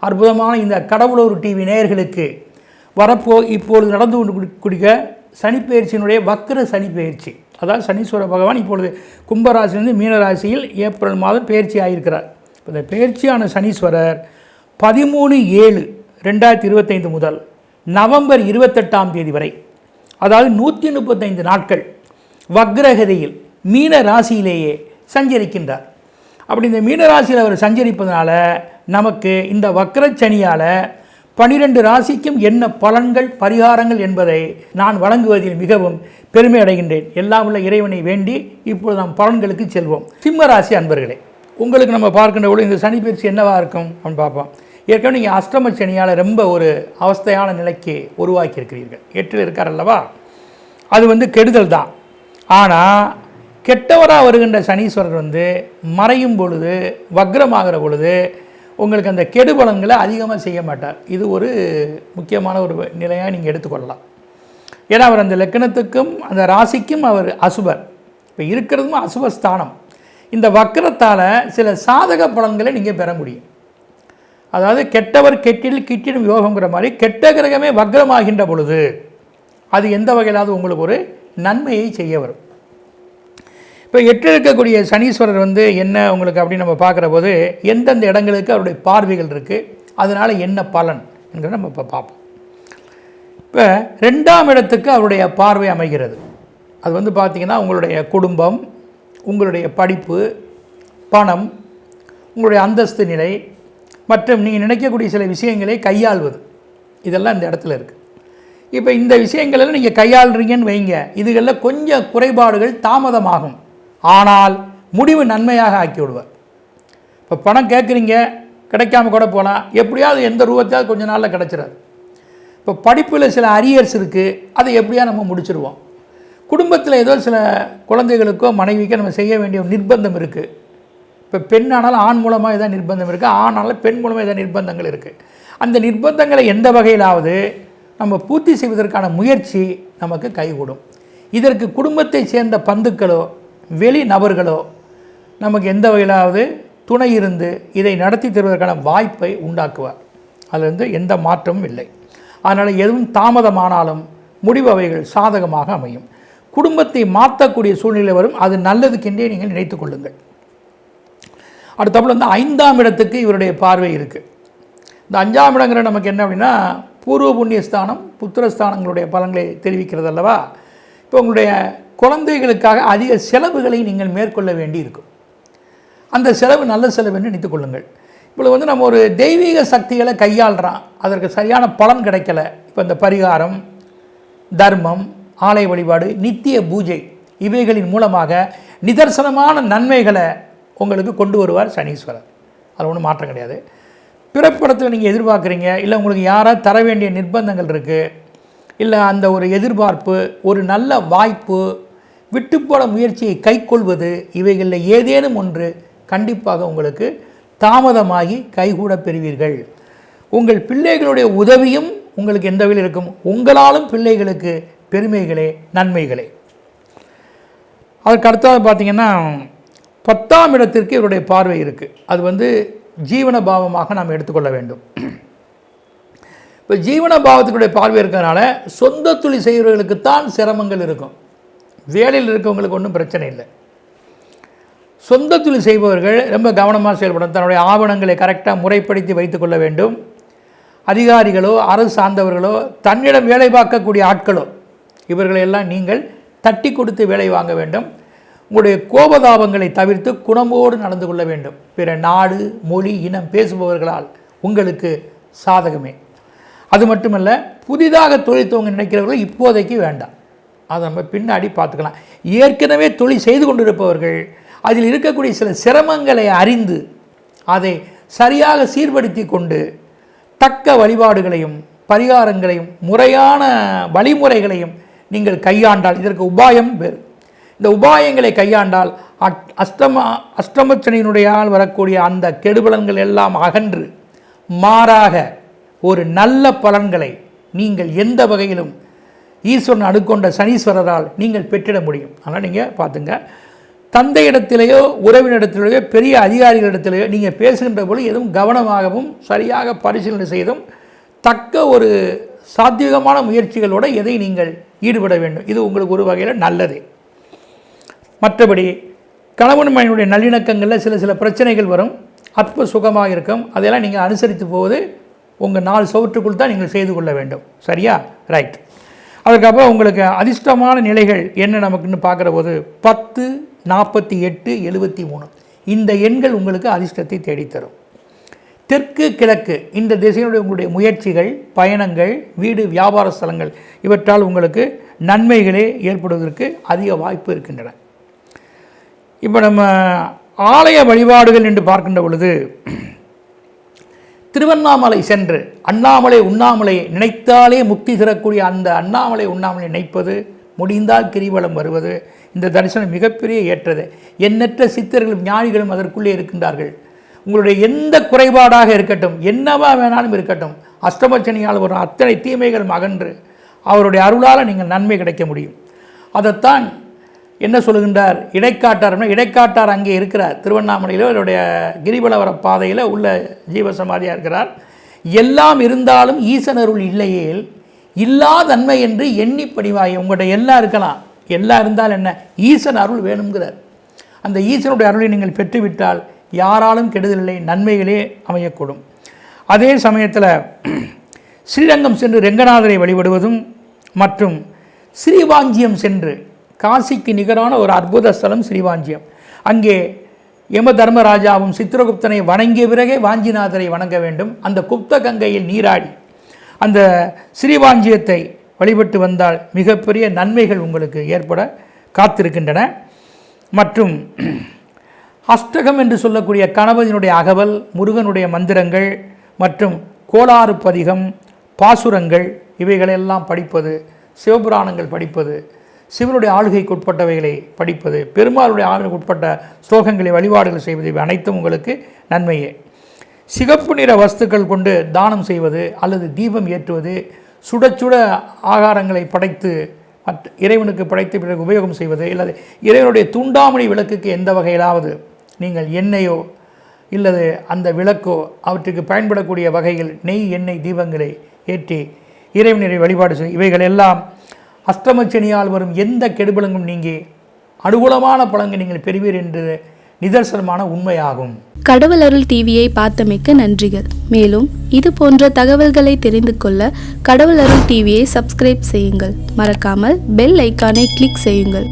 அற்புதமான இந்த கடவுளூர் டிவி நேயர்களுக்கு இப்பொழுது நடந்து கொண்டு குடிக்க சனிப்பெயர்ச்சியினுடைய வக்ர சனிப்பெயர்ச்சி, அதாவது சனீஸ்வர பகவான் இப்பொழுது கும்பராசிலிருந்து மீனராசியில் ஏப்ரல் மாதம் பெயர்ச்சி ஆகியிருக்கிறார். இந்த பெயர்ச்சியான சனீஸ்வரர் 13/7/2025 முதல் நவம்பர் 28 வரை, அதாவது 135 நாட்கள் வக்ரகதியில் மீன ராசியிலேயே சஞ்சரிக்கின்றார். அப்படி இந்த மீனராசியில் அவர் சஞ்சரிப்பதனால நமக்கு இந்த வக்ரச்சனியால் 12 ராசிக்கும் என்ன பலன்கள் பரிகாரங்கள் என்பதை நான் வழங்குவதில் மிகவும் பெருமை அடைகின்றேன். எல்லாம் உள்ள இறைவனை வேண்டி இப்பொழுது நாம் பலன்களுக்கு செல்வோம். சிம்ம ராசி அன்பர்களே, உங்களுக்கு நம்ம பார்க்கின்ற பொழுது இந்த சனி பயிற்சி என்னவாக இருக்கும் அப்படின்னு பார்ப்போம். ஏற்கனவே நீங்கள் அஷ்டம சனியால் ரொம்ப ஒரு அவஸ்தையான நிலைக்கு உருவாக்கியிருக்கிறீர்கள். 8 இருக்கார் அல்லவா, அது கெடுதல் தான். ஆனால் கெட்டவராக வருகின்ற சனீஸ்வரர் மறையும் பொழுது, வக்ரமாகிற பொழுது உங்களுக்கு அந்த கெடுபலன்களை அதிகமாக செய்ய மாட்டார். இது ஒரு முக்கியமான ஒரு நிலையாக நீங்கள் எடுத்துக்கொள்ளலாம். ஏன்னா அவர் அந்த லக்னத்துக்கும் அந்த ராசிக்கும் அவர் அசுபர், இப்போ இருக்கிறதும் அசுபஸ்தானம். இந்த வக்ரத்தால் சில சாதக பலன்களை நீங்கள் பெற முடியும். அதாவது கெட்டவர் கெட்டில் கிட்டிடும் யோகங்கிற மாதிரி கெட்ட கிரகமே வக்ரமாகின்ற பொழுது அது எந்த வகையிலாவது உங்களுக்கு ஒரு நன்மையை செய்ய வரும். இப்போ 8 இருக்கக்கூடிய சனீஸ்வரர் என்ன உங்களுக்கு அப்படின்னு நம்ம பார்க்குற போது எந்தெந்த இடங்களுக்கு அவருடைய பார்வைகள் இருக்குது, அதனால் என்ன பலன் என்கிறத நம்ம இப்போ பார்ப்போம். இப்போ 2ஆம் இடத்துக்கு அவருடைய பார்வை அமைகிறது. அது பார்த்திங்கன்னா உங்களுடைய குடும்பம், உங்களுடைய படிப்பு, பணம், உங்களுடைய அந்தஸ்து நிலை மற்றும் நீங்கள் நினைக்கக்கூடிய சில விஷயங்களை கையாள்வது, இதெல்லாம் இந்த இடத்துல இருக்குது. இப்போ இந்த விஷயங்களெல்லாம் நீங்கள் கையாளுறீங்கன்னு வைங்க, இதுகளில் கொஞ்சம் குறைபாடுகள் தாமதமாகும், ஆனால் முடிவு நன்மையாக ஆக்கி விடுவார். இப்போ பணம் கேட்குறீங்க, கிடைக்காம கூட போகலாம், எப்படியாவது எந்த ரூபத்தையாவது கொஞ்ச நாளில் கிடச்சிடாது. இப்போ படிப்பில் சில அரியர்ஸ் இருக்குது, அதை எப்படியா நம்ம முடிச்சிடுவோம். குடும்பத்தில் ஏதோ சில குழந்தைகளுக்கோ மனைவிக்கோ நம்ம செய்ய வேண்டிய ஒரு நிர்பந்தம் இருக்குது. இப்போ பெண்ணானாலும் ஆண் மூலமாக ஏதாவது நிர்பந்தம் இருக்குது, ஆனாலும் பெண் மூலமாக ஏதாவது நிர்பந்தங்கள் இருக்குது. அந்த நிர்பந்தங்களை எந்த வகையிலாவது நம்ம பூர்த்தி செய்வதற்கான முயற்சி நமக்கு கைகூடும். இதற்கு குடும்பத்தை சேர்ந்த பந்துக்களோ வெளி நபர்களோ நமக்கு எந்த வகையிலாவது துணை இருந்து இதை நடத்தி தருவதற்கான வாய்ப்பை உண்டாக்குவார். அதிலிருந்து எந்த மாற்றமும் இல்லை. அதனால் எதுவும் தாமதமானாலும் முடிவு அவைகள் சாதகமாக அமையும். குடும்பத்தை மாற்றக்கூடிய சூழ்நிலை வரும், அது நல்லதுக்கென்றே நீங்கள் நினைத்து கொள்ளுங்கள். அடுத்தப்போ 5ஆம் இடத்துக்கு இவருடைய பார்வை இருக்குது. இந்த 5ஆம் இடங்கிற நமக்கு என்ன அப்படின்னா பூர்வ புண்ணியஸ்தானம், புத்திரஸ்தானங்களுடைய பலன்களை தெரிவிக்கிறது அல்லவா. இப்போ உங்களுடைய குழந்தைகளுக்காக அதிக செலவுகளை நீங்கள் மேற்கொள்ள வேண்டி இருக்கும். அந்த செலவு நல்ல செலவு என்று நினைத்துக் கொள்ளுங்கள். இப்போ நம்ம ஒரு தெய்வீக சக்திகளை கையாளுறோம், அதற்கு சரியான பலன் கிடைக்கல. இப்போ இந்த பரிகாரம், தர்மம், ஆலய வழிபாடு, நித்திய பூஜை இவைகளின் மூலமாக நிதர்சனமான நன்மைகளை உங்களுக்கு கொண்டு வருவார் சனீஸ்வரர். அது ஒன்றும் மாற்றம் கிடையாது. பிறப்படத்தில் நீங்கள் எதிர்பார்க்குறீங்க, இல்லை உங்களுக்கு யாராவது தர வேண்டிய நிர்பந்தங்கள் இருக்குது, இல்லை அந்த ஒரு எதிர்பார்ப்பு, ஒரு நல்ல வாய்ப்பு, விட்டுப்போட முயற்சியை கைக்கொள்வது, இவைகளில் ஏதேனும் ஒன்று கண்டிப்பாக உங்களுக்கு தாமதமாகி கைகூட பெறுவீர்கள். உங்கள் பிள்ளைகளுடைய உதவியும் உங்களுக்கு எந்த வகையில் இருக்கும், உங்களாலும் பிள்ளைகளுக்கு பெருமைகளே நன்மைகளே. அதுக்கு அடுத்தது பார்த்திங்கன்னா 10ஆம் இடத்திற்கு இவருடைய பார்வை இருக்குது. அது ஜீவன பாவமாக நாம் எடுத்துக்கொள்ள வேண்டும். இப்போ ஜீவன பாவத்தினுடைய பார்வை இருக்கிறதுனால சொந்த தொழில் செய்கிறவர்களுக்குத்தான் சிரமங்கள் இருக்கும். வேலையில் இருக்கவங்களுக்கு ஒன்றும் பிரச்சனை இல்லை. சொந்த தொழில் செய்பவர்கள் ரொம்ப கவனமாக செயல்படும், தன்னுடைய ஆவணங்களை கரெக்டாக முறைப்படுத்தி வைத்துக்கொள்ள வேண்டும். அதிகாரிகளோ அரசு சார்ந்தவர்களோ தன்னிடம் வேலை பார்க்கக்கூடிய ஆட்களோ இவர்களையெல்லாம் நீங்கள் தட்டி கொடுத்து வேலை வாங்க வேண்டும். உங்களுடைய கோபதாபங்களை தவிர்த்து குணமோடு நடந்து கொள்ள வேண்டும். பிற நாடு, மொழி, இனம் பேசுபவர்களால் உங்களுக்கு சாதகமே. அது மட்டுமல்ல, புதிதாக தொழில் துவங்க நினைக்கிறவர்கள் இப்போதைக்கு வேண்டாம், அதை நம்ம பின்னாடி பார்த்துக்கலாம். ஏற்கனவே தொழில் செய்து கொண்டிருப்பவர்கள் அதில் இருக்கக்கூடிய சில சிரமங்களை அறிந்து அதை சரியாக சீர்படுத்தி கொண்டு தக்க வழிபாடுகளையும் பரிகாரங்களையும் முறையான வழிமுறைகளையும் நீங்கள் கையாண்டால், இதற்கு உபாயம் பேர், இந்த உபாயங்களை கையாண்டால் அஷ்டமச்சனியினுடையால் வரக்கூடிய அந்த கெடுபலன்கள் எல்லாம் அகன்று மாறாக ஒரு நல்ல பலன்களை நீங்கள் எந்த வகையிலும் ஈஸ்வரன் அடுக்கொண்ட சனீஸ்வரரால் நீங்கள் பெற்றிட முடியும். அதனால் நீங்கள் பார்த்துங்க, தந்தையிடத்திலேயோ உறவினிடத்திலேயோ பெரிய அதிகாரிகளிடத்திலேயோ நீங்கள் பேசுகின்ற பொழுது எதுவும் கவனமாகவும் சரியாக பரிசீலனை செய்தும் தக்க ஒரு சாத்வீகமான முயற்சிகளோடு எதை நீங்கள் ஈடுபட வேண்டும். இது உங்களுக்கு ஒரு வகையில் நல்லது. மற்றபடி கணவன் மனைவியுடைய நல்லிணக்கங்களில் சில பிரச்சனைகள் வரும், அற்ப சுகமாக இருக்கும். அதெல்லாம் நீங்கள் அனுசரித்து போவது உங்கள் 4 சுவற்றுக்குள் தான் நீங்கள் செய்து கொள்ள வேண்டும். சரியா? ரைட். அதுக்கப்புறம் உங்களுக்கு அதிர்ஷ்டமான நிலைகள் என்ன நமக்குன்னு பார்க்குற போது 10, 48, 73 இந்த எண்கள் உங்களுக்கு அதிர்ஷ்டத்தை தேடித்தரும். தெற்கு கிழக்கு இந்த திசையினுடைய உங்களுடைய முயற்சிகள், பயணங்கள், வீடு, வியாபார ஸ்தலங்கள் இவற்றால் உங்களுக்கு நன்மைகளே ஏற்படுவதற்கு அதிக வாய்ப்பு இருக்கின்றன. இப்போ நம்ம ஆலய வழிபாடுகள் என்று பார்க்கின்ற பொழுது திருவண்ணாமலை சென்று அண்ணாமலை உண்ணாமலையை நினைத்தாலே முக்தி தரக்கூடிய அந்த அண்ணாமலை உண்ணாமலை நினைப்பது, முடிந்தால் கிரிவலம் வருவது, இந்த தரிசனம் மிகப்பெரிய ஏற்றது. எண்ணற்ற சித்தர்களும் ஞானிகளும் அதற்குள்ளே இருக்கின்றார்கள். உங்களுடைய எந்த குறைபாடாக இருக்கட்டும், என்னவா வேணாலும் இருக்கட்டும், அஷ்டமச்சனியால் வரும் அத்தனை தீமைகளும் அகன்று அவருடைய அருளால் நீங்கள் நன்மை கிடைக்க முடியும். அதைத்தான் என்ன சொல்லுகின்றார் இடைக்காட்டார்னா, இடைக்காட்டார் அங்கே இருக்கிறார் திருவண்ணாமலையில், அவருடைய கிரிவலவர பாதையில் உள்ள ஜீவசமாதியாக இருக்கிறார். எல்லாம் இருந்தாலும் ஈசனருள் இல்லையேல் இல்லா தன்மை என்று எண்ணி பணிவாய். உங்கள்கிட்ட எல்லாம் இருக்கலாம், எல்லாம் இருந்தால் என்ன, ஈசன் அருள் வேணுங்கிறார். அந்த ஈசனுடைய அருளை நீங்கள் பெற்றுவிட்டால் யாராலும் கெடுதலில்லை, நன்மைகளே அமையக்கூடும். அதே சமயத்தில் ஸ்ரீரங்கம் சென்று ரெங்கநாதரை வழிபடுவதும் மற்றும் ஸ்ரீவாஞ்சியம் சென்று, காசிக்கு நிகரான ஒரு அற்புத ஸ்தலம் ஸ்ரீவாஞ்சியம், அங்கே யம தர்மராஜாவும் சித்திரகுப்தனை வணங்கிய பிறகே வாஞ்சிநாதரை வணங்க வேண்டும். அந்த குப்த கங்கையில் நீராடி அந்த ஸ்ரீவாஞ்சியத்தை வழிபட்டு வந்தால் மிகப்பெரிய நன்மைகள் உங்களுக்கு ஏற்பட காத்திருக்கின்றன. மற்றும் அஷ்டகம் என்று சொல்லக்கூடிய கணபதியினுடைய அகவல், முருகனுடைய மந்திரங்கள் மற்றும் கோளாறு பதிகம், பாசுரங்கள் இவைகளெல்லாம் படிப்பது, சிவபுராணங்கள் படிப்பது, சிவனுடைய ஆளுகைக்கு உட்பட்டவைகளை படிப்பது, பெருமாளுடைய ஆளுகைக்கு உட்பட்ட ஸ்லோகங்களை வழிபாடுகள் செய்வது, இவை அனைத்தும் உங்களுக்கு நன்மையே. சிகப்பு நிற வஸ்துக்கள் கொண்டு தானம் செய்வது அல்லது தீபம் ஏற்றுவது, சுட சுட ஆகாரங்களை படைத்து இறைவனுக்கு படைத்த பிறகு உபயோகம் செய்வது, இல்லது இறைவனுடைய துண்டாமணி விளக்குக்கு எந்த வகையிலாவது நீங்கள் எண்ணெயோ இல்லது அந்த விளக்கோ அவற்றுக்கு பயன்படக்கூடிய வகையில் நெய், எண்ணெய் தீபங்களை ஏற்றி இறைவனை வழிபாடு செய்யும். இவைகள் எல்லாம் அஷ்டமச்சனியால் வரும் எந்த கெடுபலங்கும் நீங்கி அனுகூலமான பலன்கள் நீங்கள் பெறுவீர் என்று நிதர்சனமான உண்மையாகும். கடவுள் அருள் டிவியை பார்த்தமைக்கு நன்றிகள். மேலும் இது போன்ற தகவல்களை தெரிந்து கொள்ள கடவுள் அருள் டிவியை சப்ஸ்கிரைப் செய்யுங்கள். மறக்காமல் பெல் ஐக்கானை கிளிக் செய்யுங்கள்.